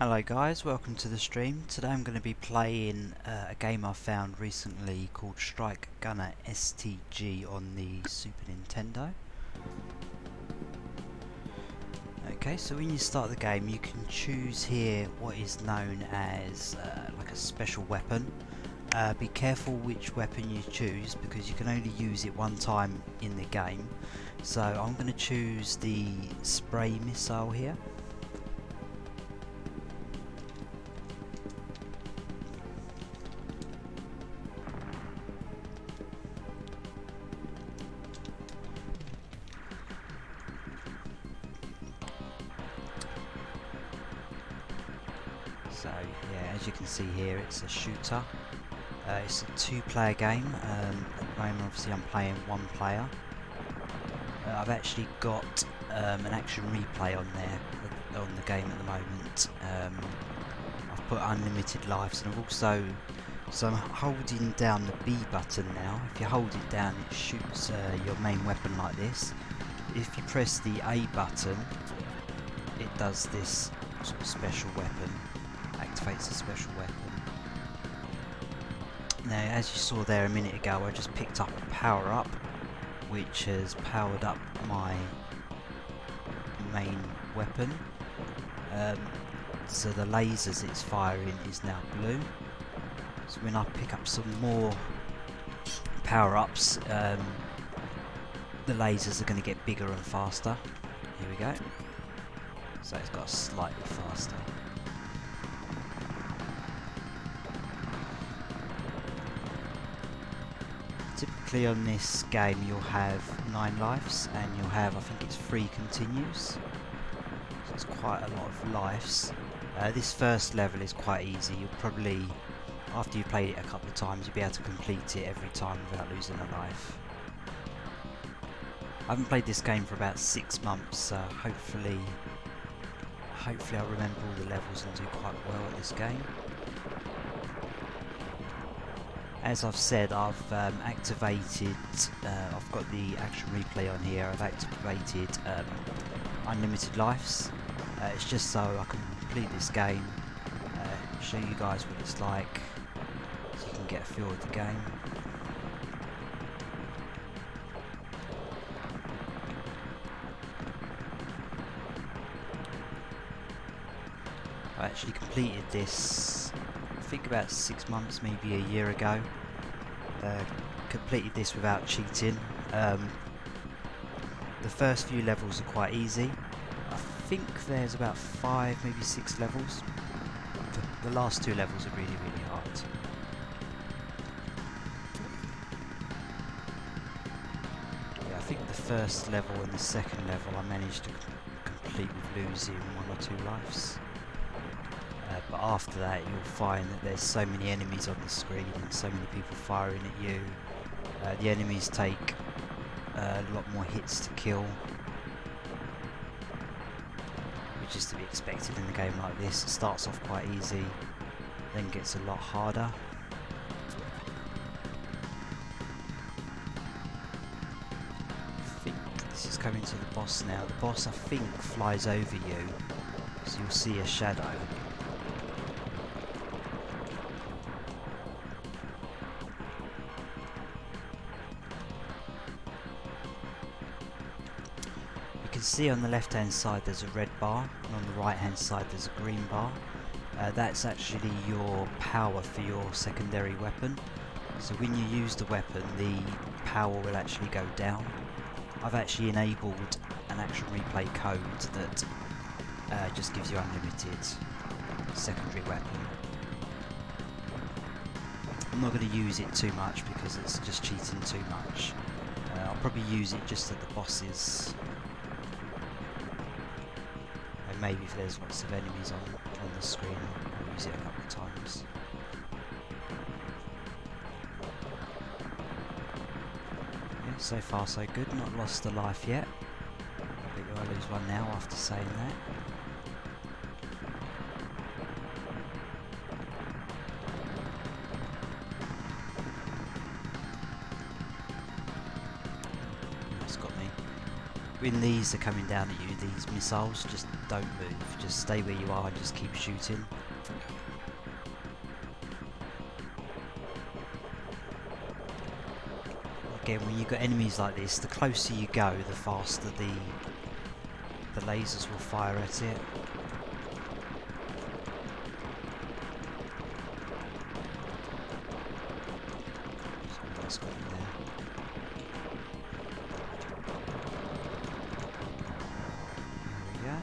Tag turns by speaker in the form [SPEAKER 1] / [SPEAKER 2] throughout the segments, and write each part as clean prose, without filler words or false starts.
[SPEAKER 1] Hello guys, welcome to the stream. Today I'm going to be playing a game I found recently called Strike Gunner S.T.G on the Super Nintendo. Okay, so when you start the game you can choose here what is known as like a special weapon. Be careful which weapon you choose because you can only use it one time in the game. So I'm going to choose the spray missile here. So yeah, as you can see here, it's a shooter. It's a two-player game. At the moment, obviously, I'm playing one player. I've actually got an action replay on there, on the game at the moment. I've put unlimited lives, and I've also, so I'm holding down the B button now. If you hold it down, it shoots your main weapon like this. If you press the A button, it does this sort of special weapon. Activates a special weapon. Now, as you saw there a minute ago, I just picked up a power-up, which has powered up my main weapon. So the lasers it's firing is now blue. So when I pick up some more power-ups, the lasers are going to get bigger and faster. Here we go. So it's got slightly faster. Typically on this game you'll have 9 lives and you'll have, I think it's 3 continues, so it's quite a lot of lives. This first level is quite easy. You'll probably, after you've played it a couple of times, you'll be able to complete it every time without losing a life. I haven't played this game for about 6 months, so hopefully I'll remember all the levels and do quite well at this game. As I've said, I've activated, I've got the action replay on here, I've activated unlimited lives. It's just so I can complete this game, show you guys what it's like, so you can get a feel of the game. I actually completed this, I think about 6 months, maybe a year ago. Completed this without cheating. The first few levels are quite easy. I think there's about 5, maybe 6 levels. The last 2 levels are really, really hard. Yeah, I think the first level and the second level I managed to complete with losing 1 or 2 lives. But after that you'll find that there's so many enemies on the screen and so many people firing at you. The enemies take a lot more hits to kill, which is to be expected in a game like this. It starts off quite easy, then gets a lot harder. I think this is coming to the boss now. The boss, I think, flies over you, so you'll see a shadow. You can see on the left hand side there's a red bar, and on the right hand side there's a green bar. That's actually your power for your secondary weapon. So when you use the weapon, the power will actually go down. I've actually enabled an action replay code that just gives you unlimited secondary weapon. I'm not going to use it too much because it's just cheating too much. I'll probably use it just at the bosses. Maybe if there's lots of enemies on the screen, I'll use it a couple of times. Yeah, so far so good, not lost a life yet. I think I'll lose one now after saying that. It's got me. when these are coming down at you, these missiles, just don't move. Just stay where you are and just keep shooting. Again, when you've got enemies like this, the closer you go, the faster the lasers will fire at it. Somebody's got in there. There we go.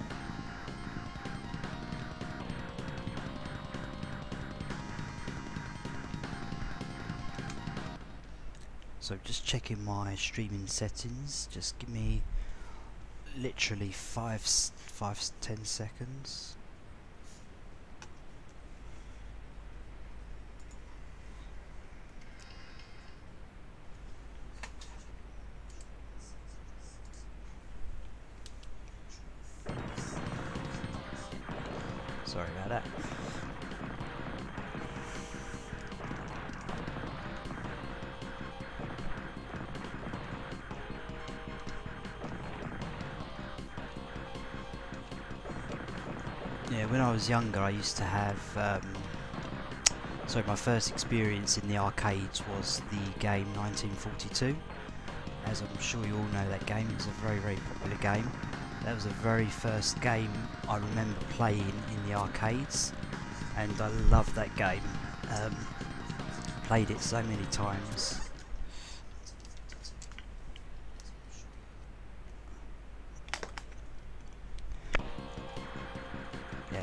[SPEAKER 1] So just checking my streaming settings. Just give me literally 5-10 seconds. Sorry about that. Yeah, when I was younger I used to have, so my first experience in the arcades was the game 1942. As I'm sure you all know that game, it's a very, very popular game. That was the very first game I remember playing in the arcades, and I loved that game. Played it so many times.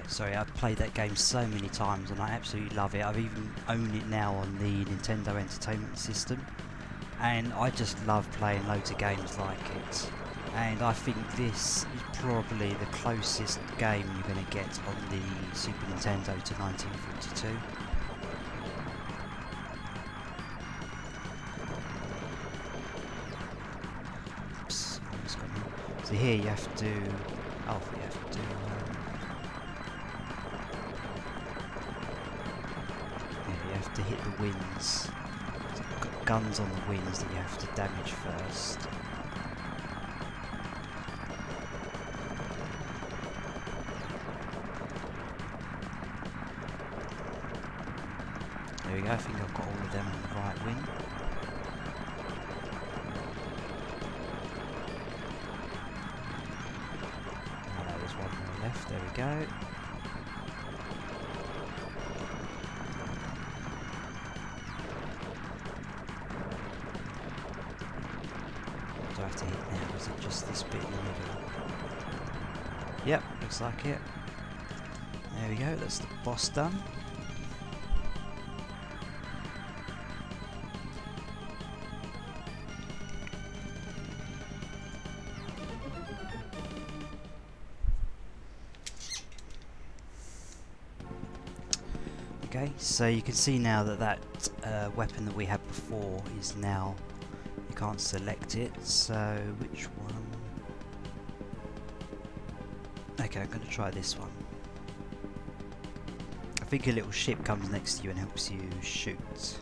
[SPEAKER 1] Sorry, I've played that game so many times and I absolutely love it. I've even owned it now on the Nintendo Entertainment System, and I just love playing loads of games like it. And I think this is probably the closest game you're going to get on the Super Nintendo to 1942. Oops, almost got me. So here you have to... oh, you have to... to hit the wings. You've got guns on the wings that you have to damage first. There we go, I think I've got all of them on the right wing. Oh no, there's one more left, there we go. Do I have to hit now? Is it just this bit in the middle? Yep, looks like it. There we go, that's the boss done. Okay, so you can see now that that weapon that we had before is now, you can't select it, so which one? Okay, I'm going to try this one. I think a little ship comes next to you and helps you shoot. So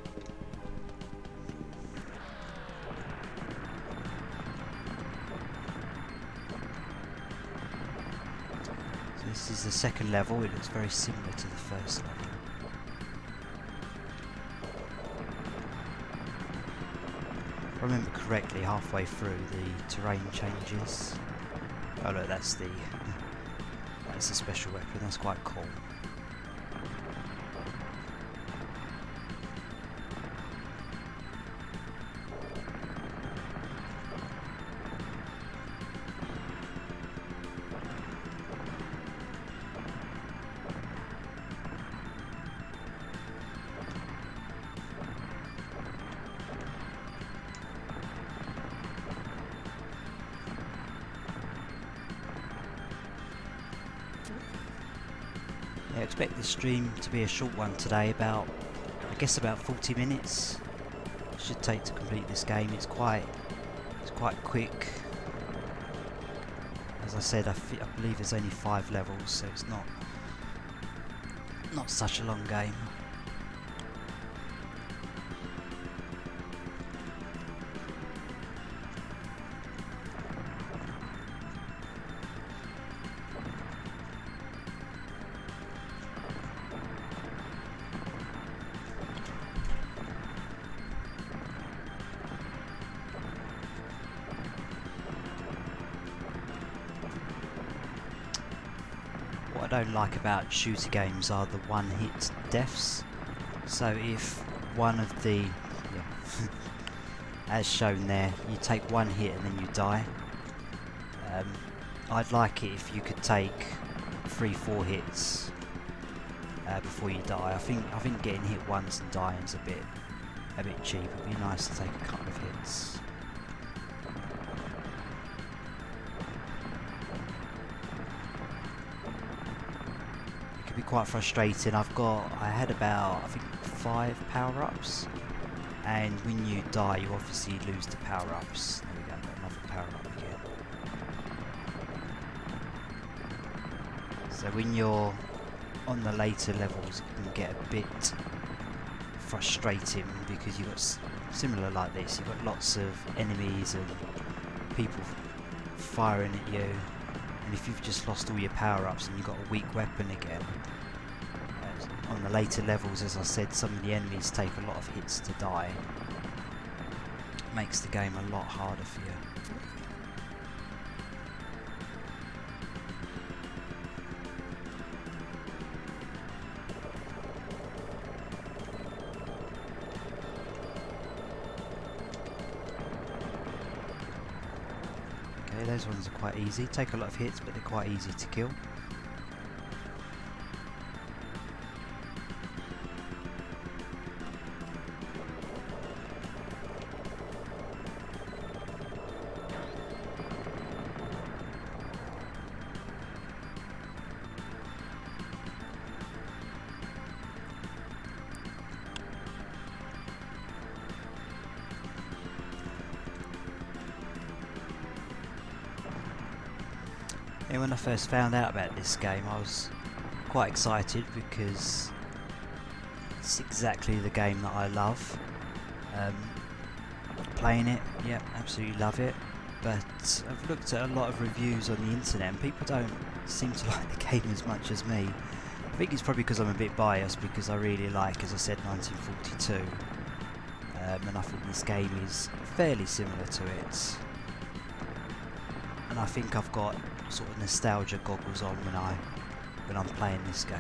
[SPEAKER 1] this is the second level, it looks very similar to the first level. If I remember correctly, halfway through the terrain changes. Oh look, that's the special weapon, that's quite cool. Yeah, I expect the stream to be a short one today, about, I guess about 40 minutes. It should take to complete this game. It's quite quick. As I said, I believe there's only 5 levels, so it's not such a long game. What I don't like about shooter games are the one-hit deaths. So if one of the, as shown there, you take one hit and then you die. I'd like it if you could take 3-4 hits before you die. I think getting hit once and dying is a bit cheap. It'd be nice to take a couple of hits. It can be quite frustrating. I had about, I think, 5 power-ups, and when you die you obviously lose the power-ups. There we go, got another power-up again. So when you're on the later levels it can get a bit frustrating because you've got similar like this, you've got lots of enemies and people firing at you, and if you've just lost all your power-ups and you've got a weak weapon again, on the later levels, as I said, some of the enemies take a lot of hits to die. Makes the game a lot harder for you. Okay, those ones are quite easy. Take a lot of hits, but they're quite easy to kill. And when I first found out about this game I was quite excited because it's exactly the game that I love. Playing it, yeah, absolutely love it, but I've looked at a lot of reviews on the internet and people don't seem to like the game as much as me. I think it's probably because I'm a bit biased, because I really like, as I said, 1942, and I think this game is fairly similar to it. And I think I've got sort of nostalgia goggles on when I'm playing this game.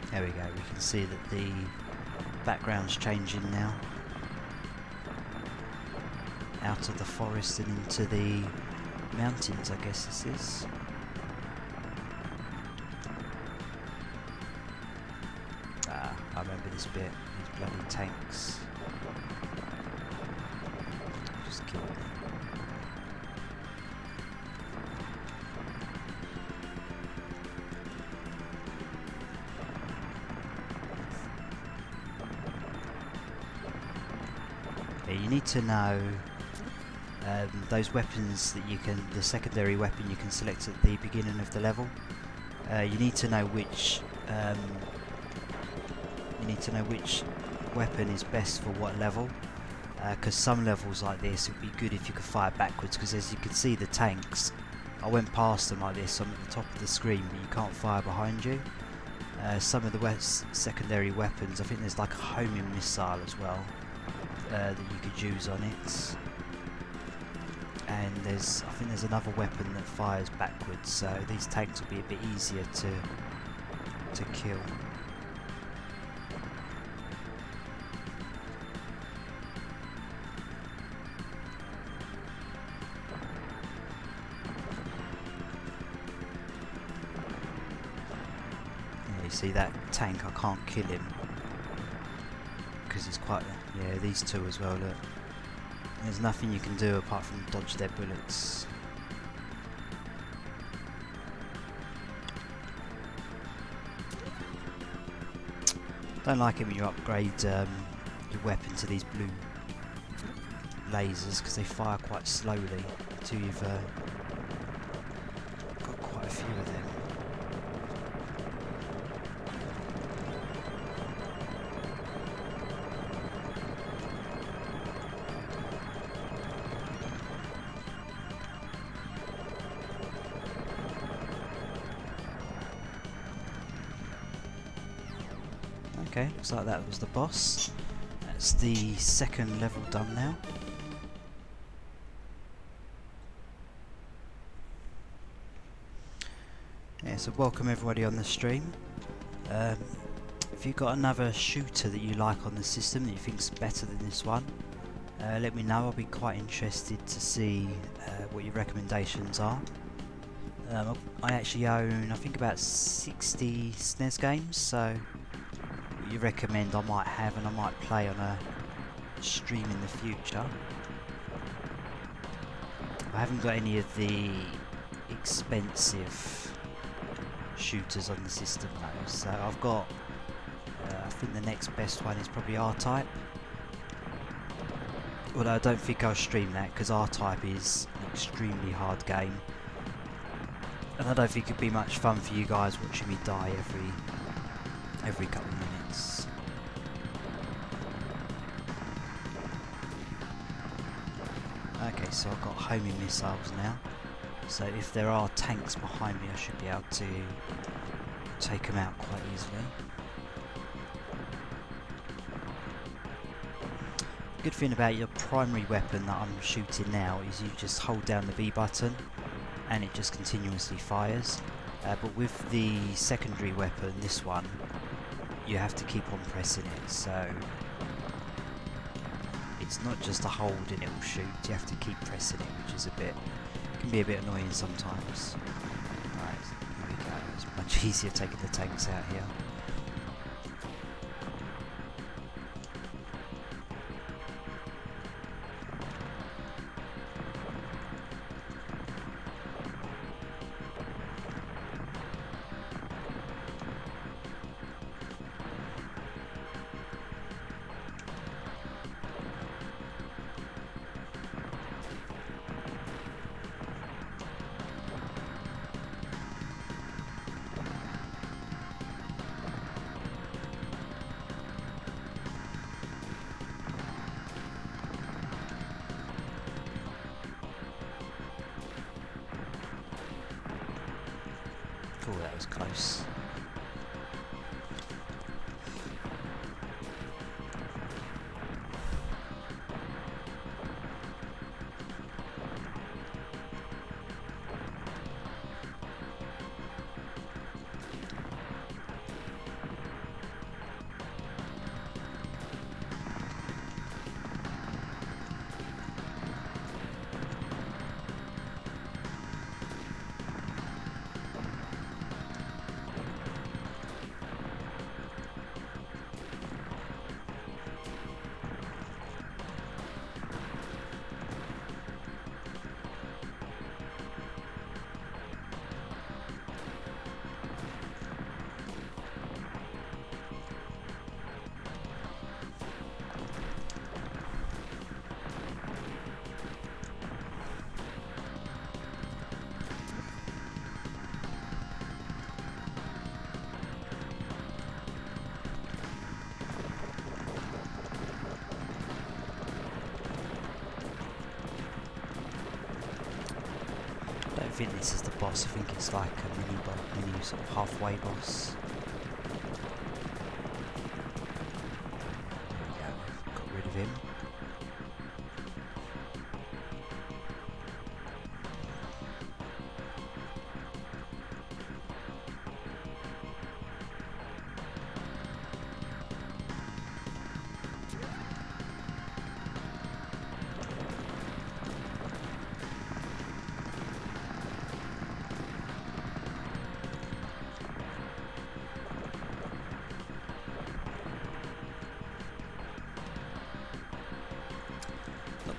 [SPEAKER 1] There we go, we can see that the background's changing now. Out of the forest and into the mountains, I guess this is. I remember this bit, these bloody tanks. Just kill them. Yeah, you need to know those weapons that you can, the secondary weapon you can select at the beginning of the level. You need to know which weapon is best for what level, because some levels like this it would be good if you could fire backwards, because as you can see the tanks, I went past them like this, I'm at the top of the screen but you can't fire behind you. Some of the secondary weapons, I think there's like a homing missile as well that you could use on it, and I think there's another weapon that fires backwards, so these tanks will be a bit easier to kill. You see that tank, I can't kill him because he's quite, yeah, these two as well, look. There's nothing you can do apart from dodge their bullets. Don't like it when you upgrade your weapon to these blue lasers because they fire quite slowly until you've got quite a few of them. Okay, looks like that was the boss. That's the second level done now. Yeah, so welcome everybody on the stream. If you've got another shooter that you like on the system that you think's better than this one, let me know. I'll be quite interested to see what your recommendations are. I actually own, I think, about 60 SNES games, so what you recommend I might have and I might play on a stream in the future. I haven't got any of the expensive shooters on the system though, so I've got I think the next best one is probably R-Type, although I don't think I'll stream that because R-Type is an extremely hard game and I don't think it'd be much fun for you guys watching me die every couple of minutes. Okay, so I've got homing missiles now. So if there are tanks behind me, I should be able to take them out quite easily. Good thing about your primary weapon that I'm shooting now is you just hold down the B button and it just continuously fires. But with the secondary weapon, this one, you have to keep on pressing it. So it's not just a hold and it will shoot, you have to keep pressing it, which is can be a bit annoying sometimes. Right, here we go. It's much easier taking the tanks out here. Oh, that was close. I think this is the boss. I think it's like a mini sort of halfway boss. There we go, got rid of him.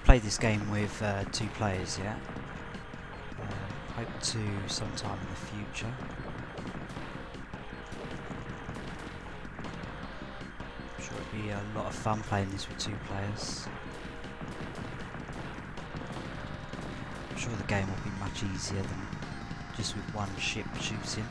[SPEAKER 1] Played this game with 2 players yet. Hope to sometime in the future. I'm sure it'll be a lot of fun playing this with 2 players. I'm sure the game will be much easier than just with one ship shooting.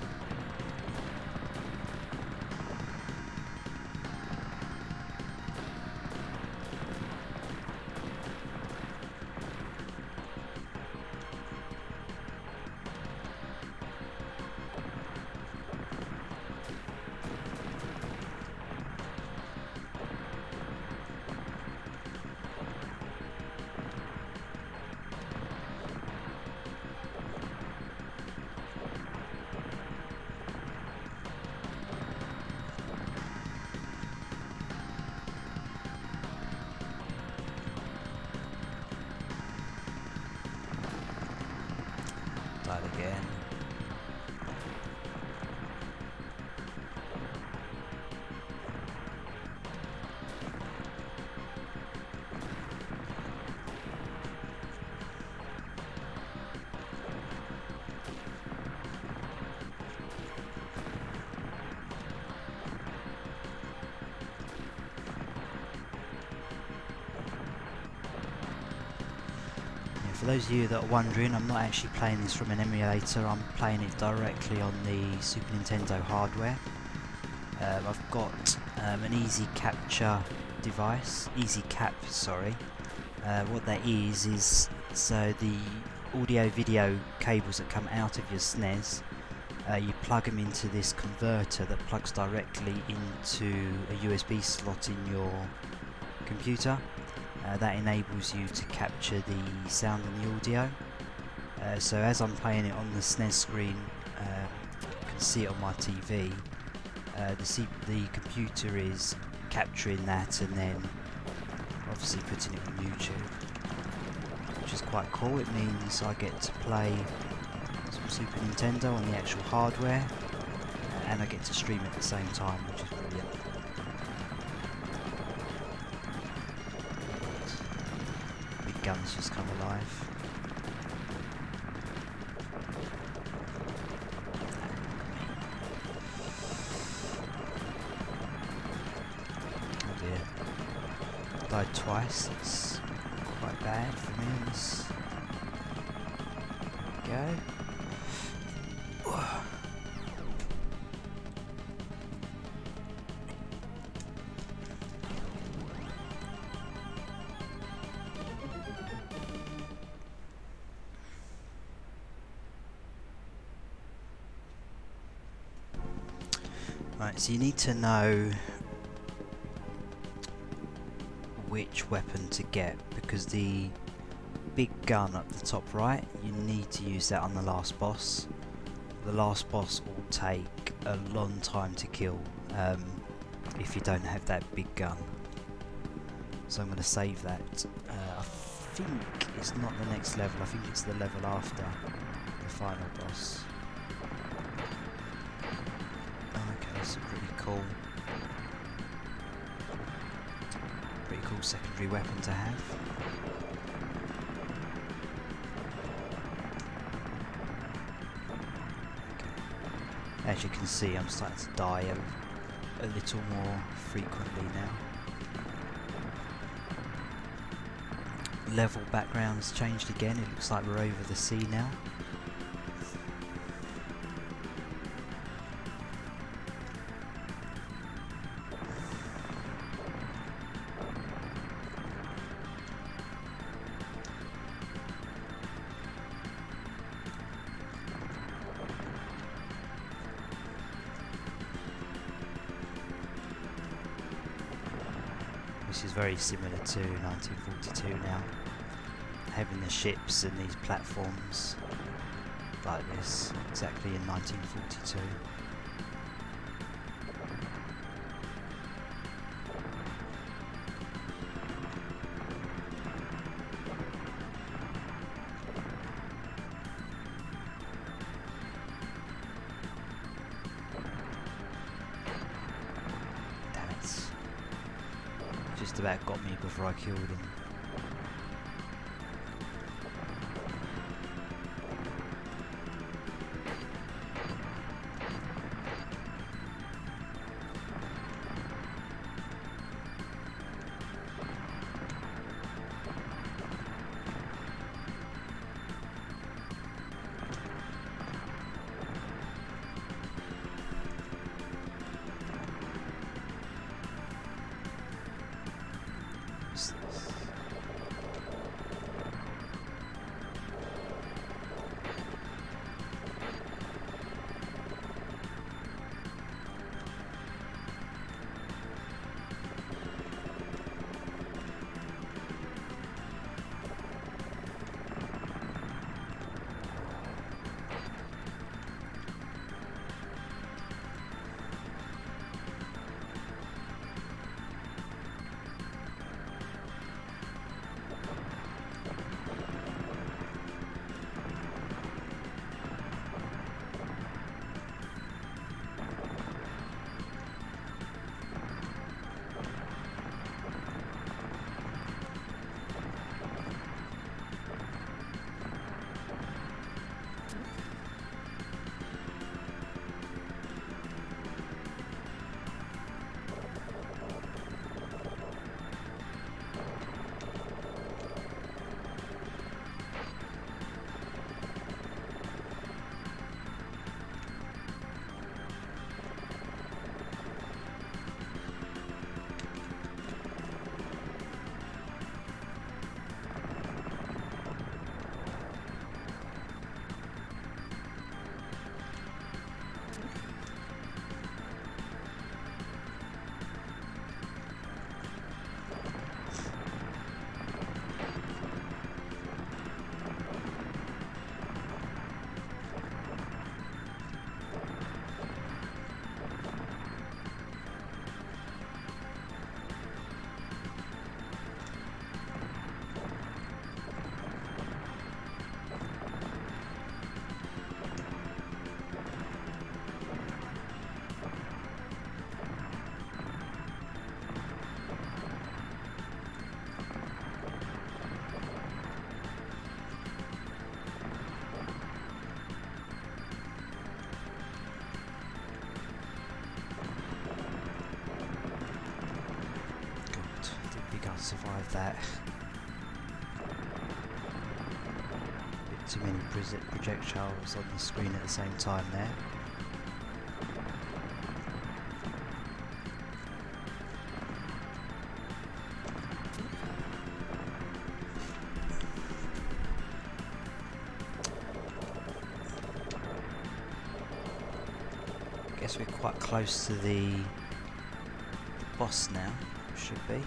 [SPEAKER 1] For those of you that are wondering, I'm not actually playing this from an emulator, I'm playing it directly on the Super Nintendo hardware. I've got an easy capture device, easy cap, sorry. What that is so the audio video cables that come out of your SNES, you plug them into this converter that plugs directly into a USB slot in your computer. That enables you to capture the sound and the audio. So as I'm playing it on the SNES screen, you can see it on my TV. The computer is capturing that and then obviously putting it on YouTube, which is quite cool. It means I get to play some Super Nintendo on the actual hardware, and I get to stream at the same time, which is brilliant. Big guns just come alive. Died twice, that's quite bad for me in this. There we go. Right, so you need to know which weapon to get, because the big gun up the top right, you need to use that on the last boss. The last boss will take a long time to kill if you don't have that big gun. So I'm going to save that. I think it's not the next level, I think it's the level after the final boss. Okay, so pretty cool. Pretty cool secondary weapon to have. Okay. As you can see, I'm starting to die a little more frequently now. Level background's changed again, it looks like we're over the sea now. This is very similar to 1942 now, having the ships and these platforms like this, exactly in 1942. Just about got me before I killed him. I survived that. Bit too many projectiles on the screen at the same time there. Guess we're quite close to the boss now, should be.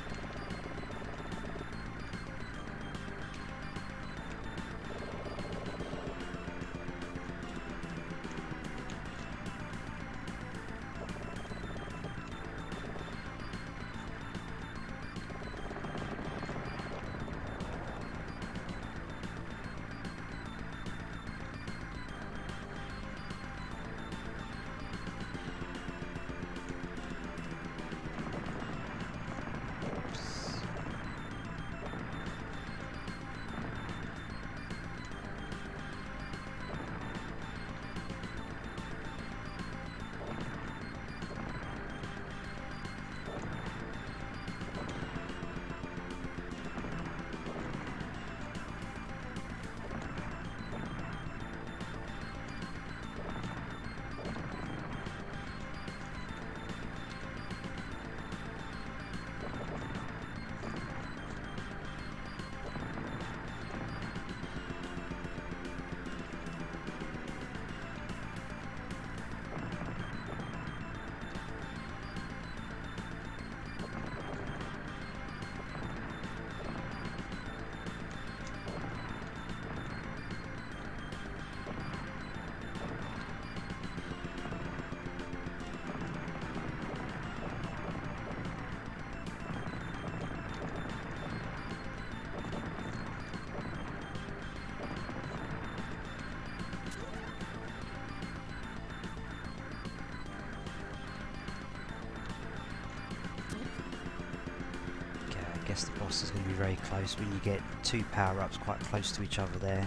[SPEAKER 1] I guess the boss is going to be very close. When you get two power-ups quite close to each other there,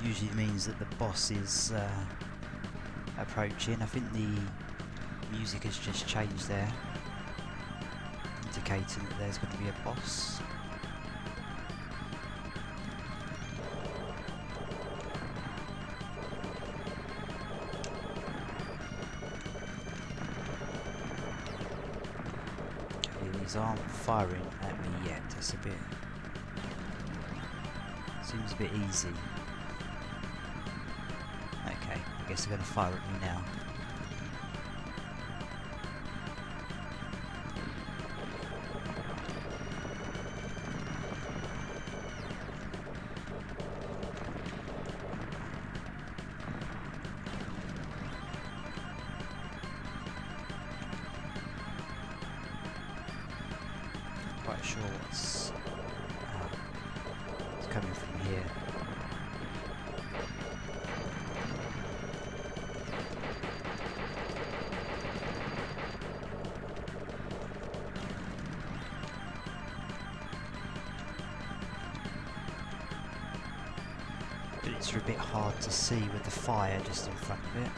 [SPEAKER 1] usually means that the boss is approaching. I think the music has just changed there, indicating that there's going to be a boss. These aren't firing at me yet. That's a bit... seems a bit easy. Okay, I guess they're going to fire at me now. Quite sure what's coming from here. But it's a bit hard to see with the fire just in front of it.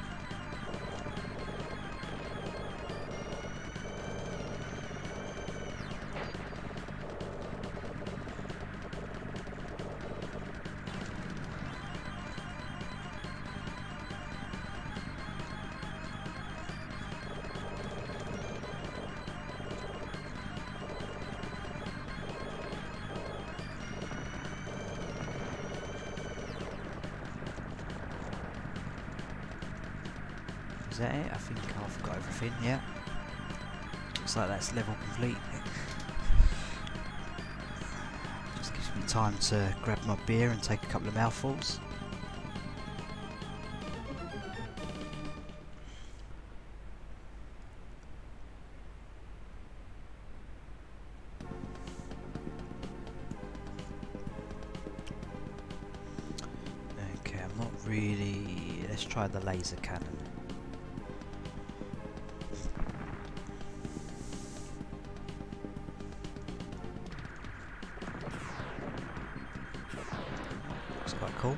[SPEAKER 1] Is that it? I think I've got everything, yeah. Looks like that's level complete. Just gives me time to grab my beer and take a couple of mouthfuls. Okay, I'm not really... let's try the laser cannon. Quite cool.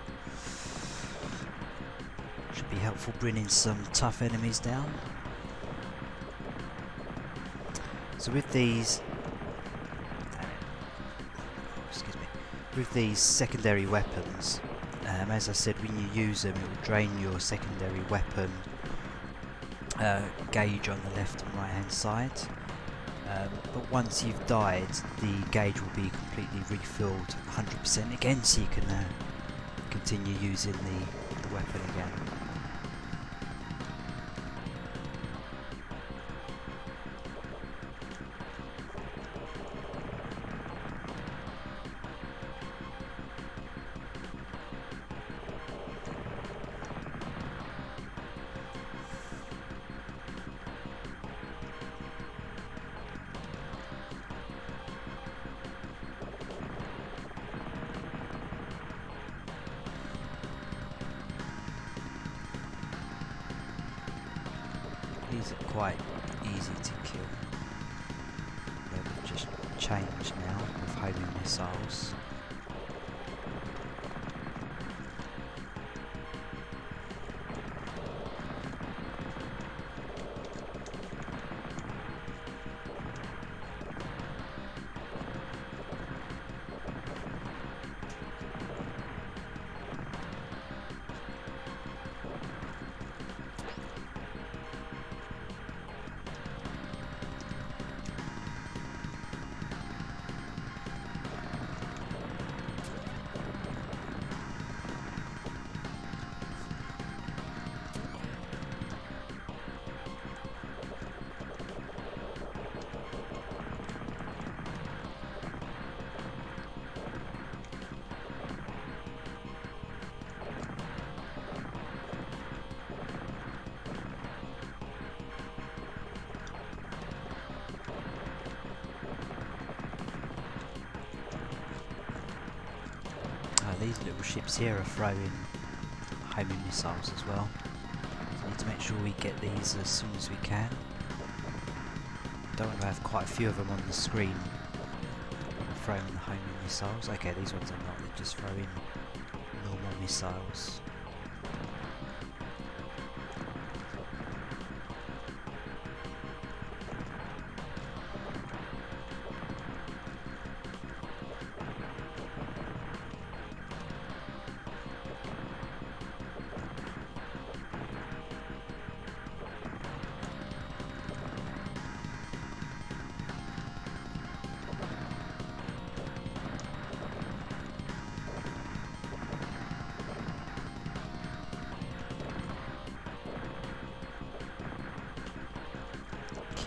[SPEAKER 1] Should be helpful bringing some tough enemies down. So with these, with these secondary weapons, as I said, when you use them it will drain your secondary weapon gauge on the left and right hand side, but once you've died the gauge will be completely refilled 100% again, so you can continue using the weapon again. These are quite easy to kill. They've just changed now with homing missiles. These little ships here are throwing homing missiles as well, so we need to make sure we get these as soon as we can. Don't want to have quite a few of them on the screen throwing the homing missiles. Okay, these ones are not, they're just throwing normal missiles.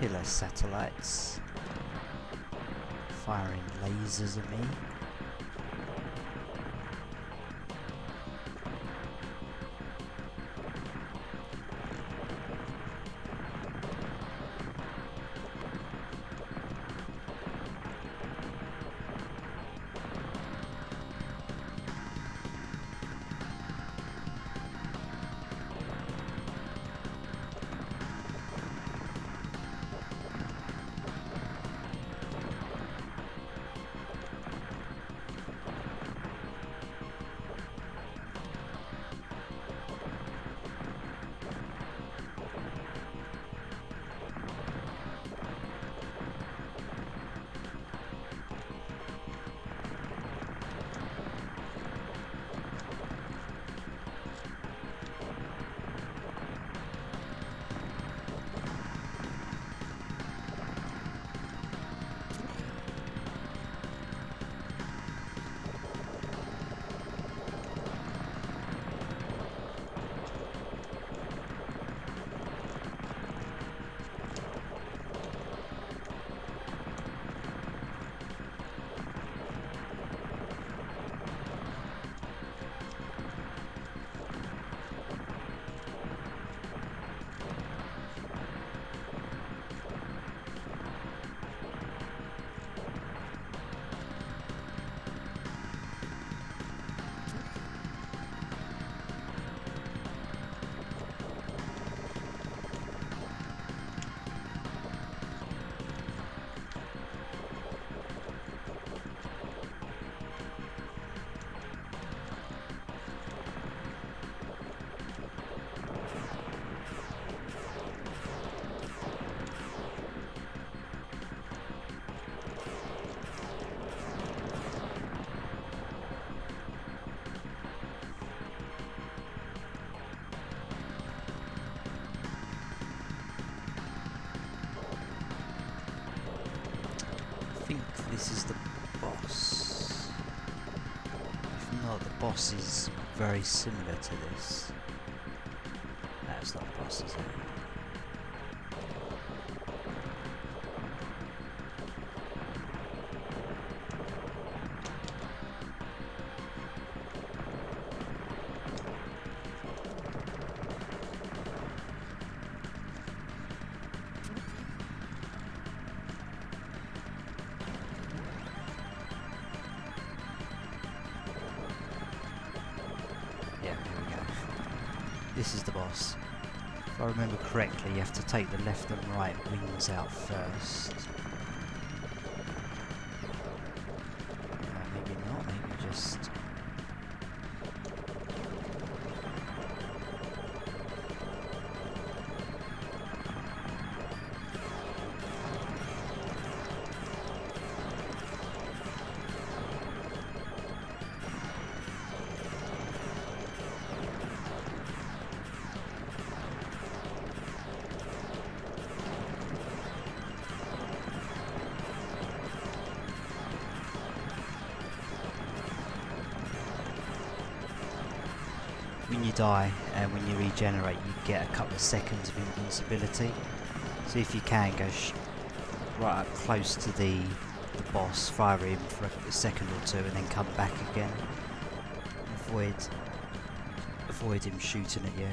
[SPEAKER 1] Killer satellites firing lasers at me. think this is the boss. If not, the boss is very similar to this. That's not the boss, is it? This is the boss. If I remember correctly, you have to take the left and right wings out first. Maybe not, maybe just... When you die and when you regenerate, you get a couple of seconds of invincibility. So if you can, go right up close to the boss, fire him for a second or two, and then come back again. Avoid him shooting at you.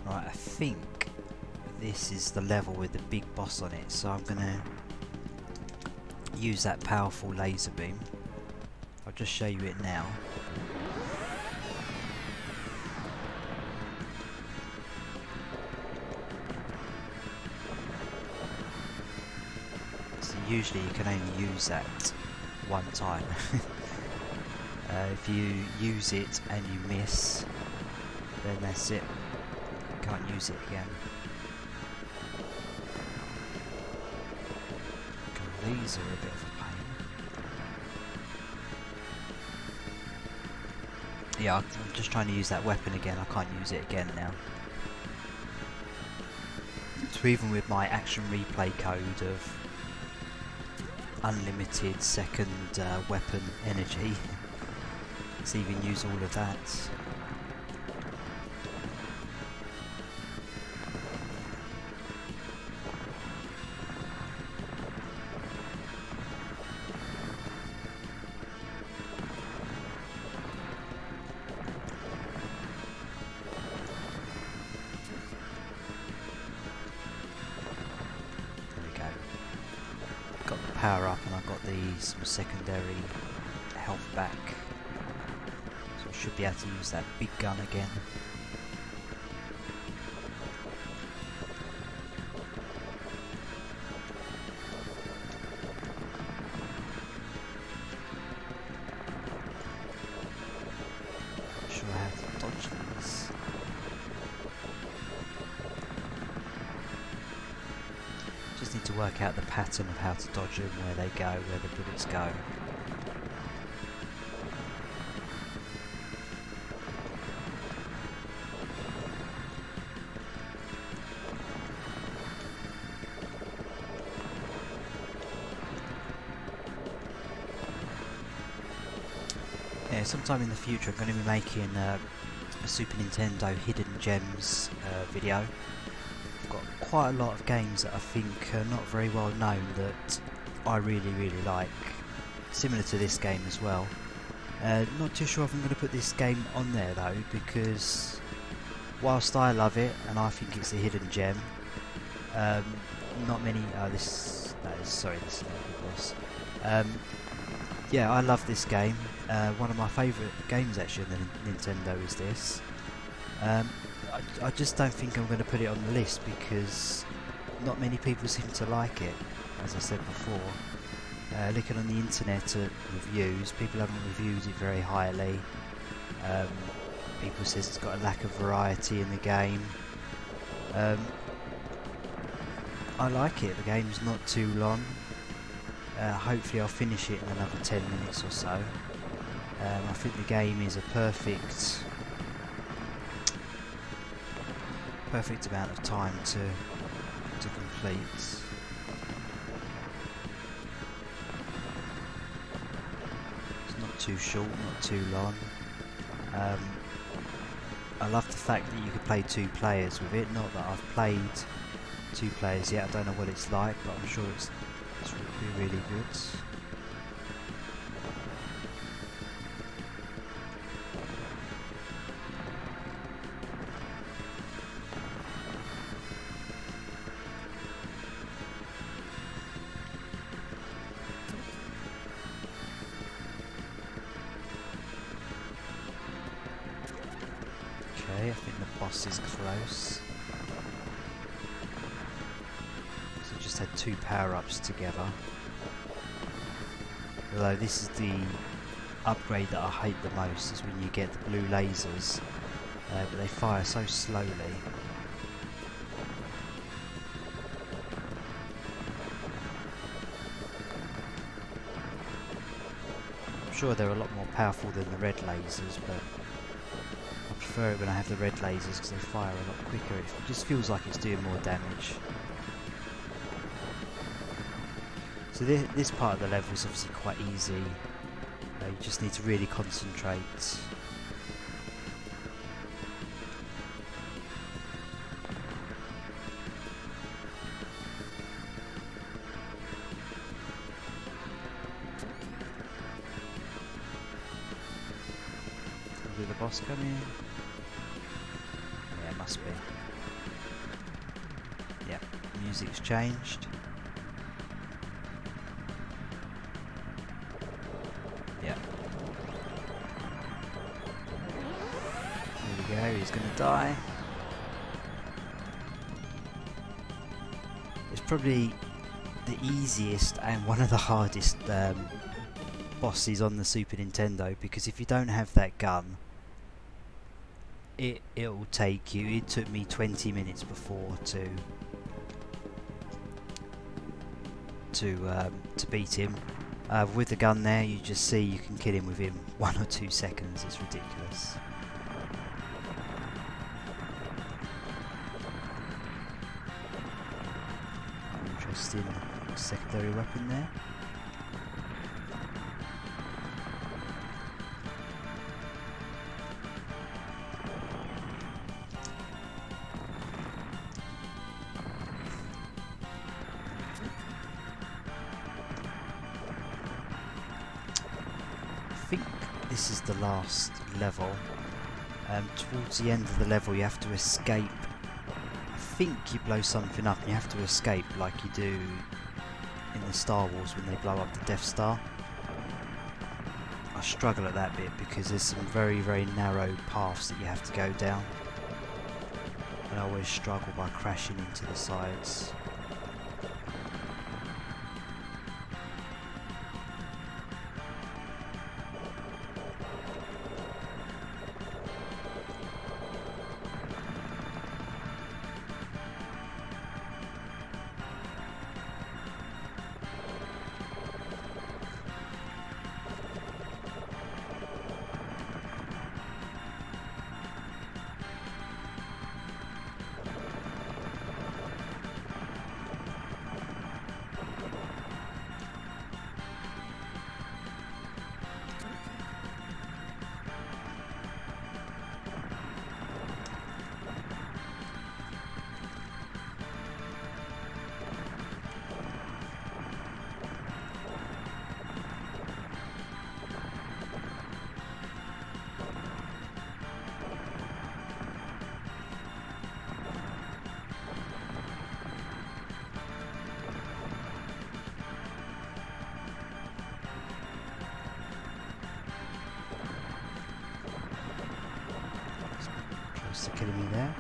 [SPEAKER 1] Right, I think this is the level with the big boss on it, so I'm gonna use that powerful laser beam. I'll just show you it now. So usually you can only use that one time. If you use it and you miss, then that's it. Can't use it again. God, these are a bit of a pain. Yeah, I'm just trying to use that weapon again. I can't use it again now. So even with my action replay code of unlimited second weapon energy, let's even use all of that. Got the power up and I've got some secondary health back, so I should be able to use that big gun again. Not sure how to dodge these. Just need to work out the pattern of how to dodge them, where they go, where the bullets go. Yeah, sometime in the future I'm going to be making a Super Nintendo Hidden Gems video. Quite a lot of games that I think are not very well known that I really like, similar to this game as well. Not too sure if I'm going to put this game on there though, because whilst I love it and I think it's a hidden gem, not many. This is not the boss. Yeah, I love this game. One of my favourite games actually on the Nintendo is this. I just don't think I'm going to put it on the list because not many people seem to like it, as I said before. Looking on the internet at reviews, people haven't reviewed it very highly. People says it's got a lack of variety in the game. I like it, the game's not too long. Hopefully I'll finish it in another 10 minutes or so. I think the game is a perfect amount of time to complete. It's not too short, not too long. I love the fact that you can play 2 players with it. Not that I've played 2 players yet, I don't know what it's like, but I'm sure it's really good. Okay, I think the boss is close. So just had 2 power-ups together. Although this is the upgrade that I hate the most, is when you get the blue lasers, but they fire so slowly. I'm sure they're a lot more powerful than the red lasers, but I prefer it when I have the red lasers because they fire a lot quicker. It just feels like it's doing more damage. So this part of the level is obviously quite easy. You just need to really concentrate. Did the boss come in? Yeah, it must be. Yeah, music's changed. Yeah. Here we go, he's gonna die. It's probably the easiest and one of the hardest bosses on the Super Nintendo, because if you don't have that gun, it'll take you. It took me 20 minutes before to beat him. With the gun there, you just see you can kill him within 1 or 2 seconds. It's ridiculous. Interesting secondary weapon there. I think this is the last level. Towards the end of the level you have to escape. I think you blow something up and you have to escape like you do in the Star Wars when they blow up the Death Star. I struggle at that bit because there's some very narrow paths that you have to go down, and I always struggle by crashing into the sides. Close to killing me there.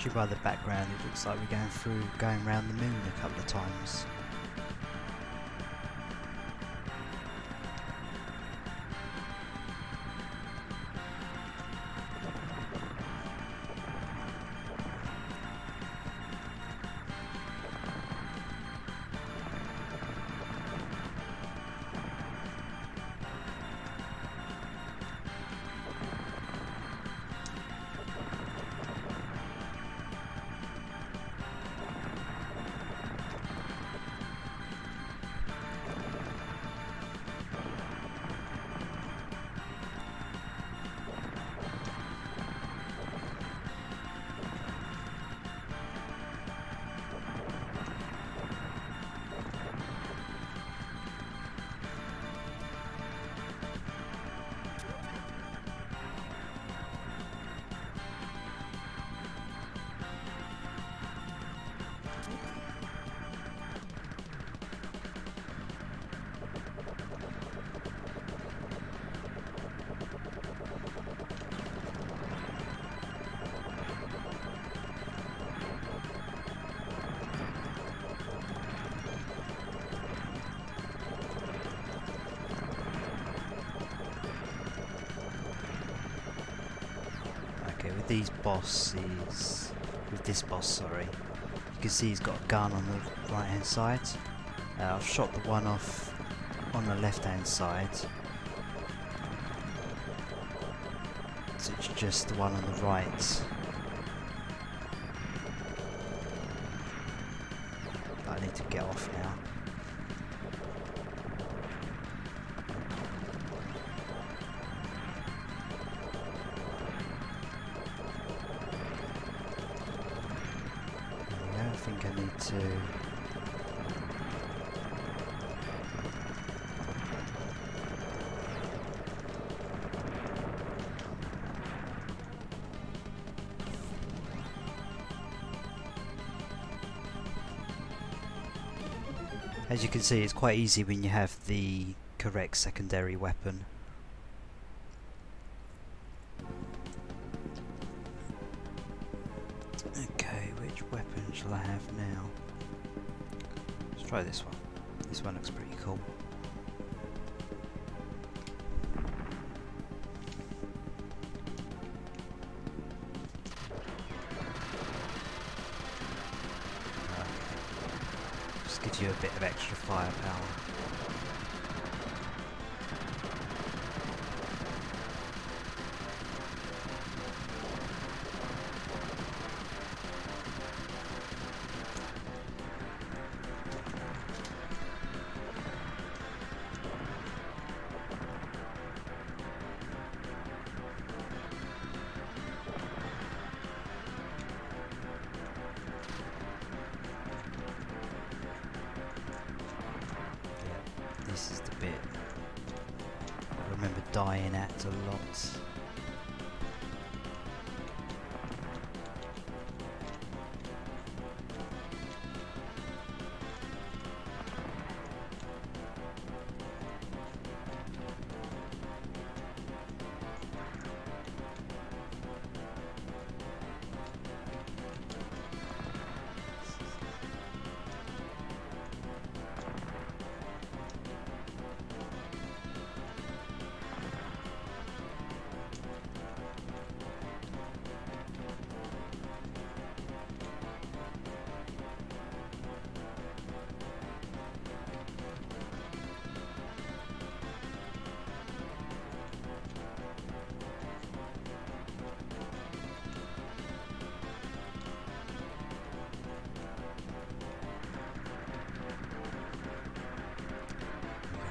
[SPEAKER 1] Judging by the background, it looks like we're going around the moon a couple of times. With this boss, sorry, you can see he's got a gun on the right hand side. I've shot the one off on the left hand side, so it's just the one on the right. I need to get off now. I think I need to... As you can see, it's quite easy when you have the correct secondary weapon. Shall I have now? Let's try this one. This one looks pretty cool. Okay. Just gives you a bit of extra firepower. This is the bit I remember dying at a lot.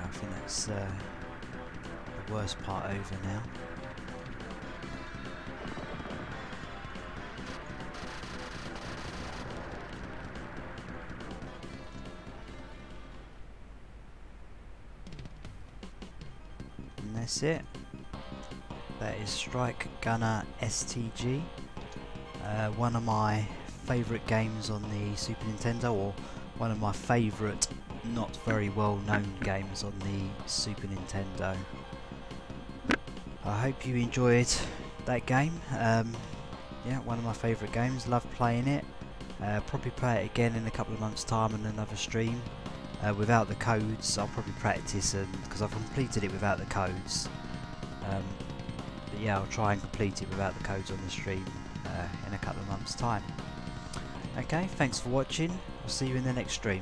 [SPEAKER 1] I think that's the worst part over now. And that's it. That is Strike Gunner S.T.G. One of my favourite games on the Super Nintendo, or one of my favourite not very well known games on the Super Nintendo. I hope you enjoyed that game. yeah, one of my favourite games. Love playing it. Probably play it again in a couple of months' time on another stream. Without the codes, I'll probably practice, and because I've completed it without the codes. But yeah, I'll try and complete it without the codes on the stream in a couple of months' time. Okay, thanks for watching. I'll see you in the next stream.